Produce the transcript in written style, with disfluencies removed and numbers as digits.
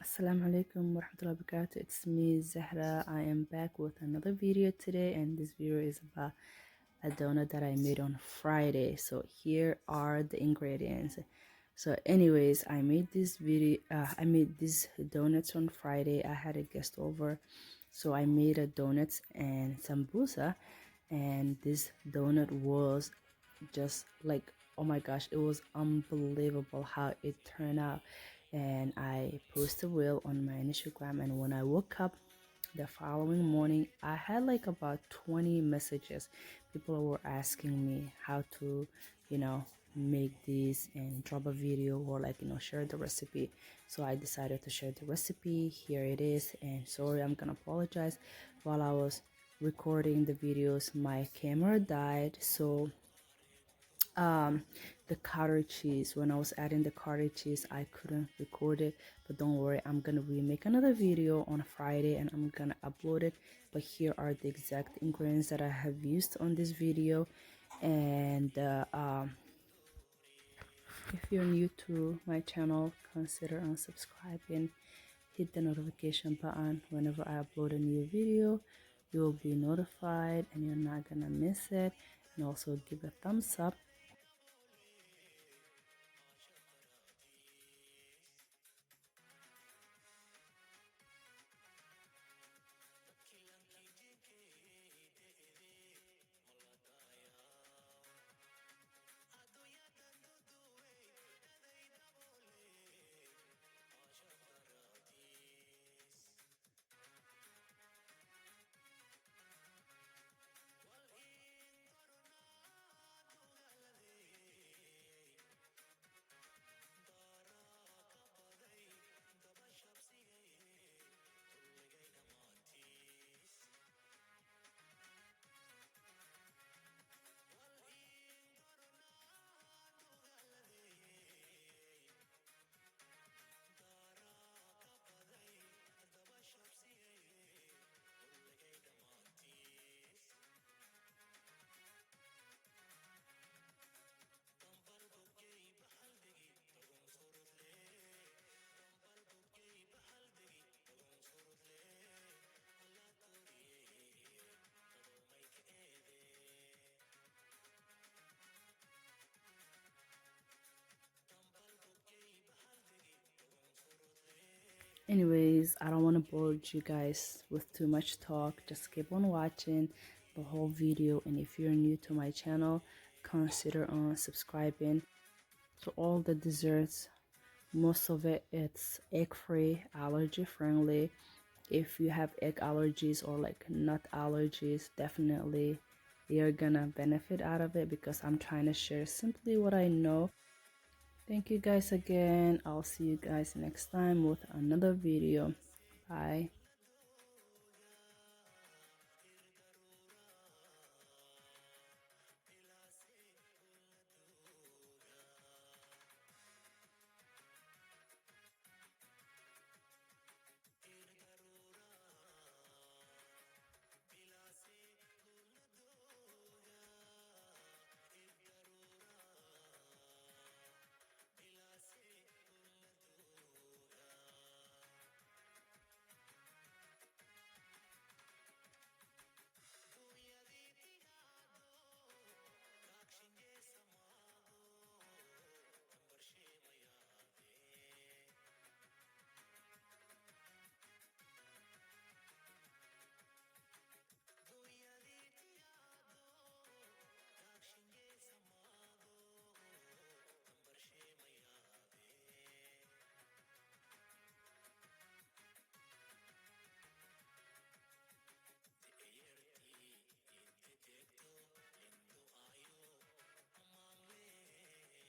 Assalamu alaikum warahmatullahi wabarakatuh. It's me Zahra. I am back with another video today, and this video is about a donut that I made on Friday. So here are the ingredients. So anyways, I made these donuts on Friday. I had a guest over, so I made a donuts and sambusa, and this donut was just like, oh my gosh, it was unbelievable how it turned out. And I posted a reel on my Instagram, and when I woke up the following morning, I had like about 20 messages. People were asking me how to, you know, make these and drop a video, or like, share the recipe. So I decided to share the recipe. Here it is. And sorry, I'm gonna apologize. While I was recording the videos, my camera died, so um the cottage cheese, when I was adding the cottage cheese, I couldn't record it. But don't worry, I'm gonna remake another video on Friday and I'm gonna upload it. But here are the exact ingredients that I have used on this video. And if you're new to my channel, consider unsubscribing, hit the notification button. Whenever I upload a new video, you will be notified and you're not gonna miss it. And also give a thumbs up. Anyways, I don't want to bore you guys with too much talk. Just keep on watching the whole video. And if you're new to my channel, consider on subscribing. To all the desserts, most of it's egg free, allergy friendly. If you have egg allergies or like nut allergies, definitely you're gonna benefit out of it, because I'm trying to share simply what I know. Thank you guys again. I'll see you guys next time with another video. Bye.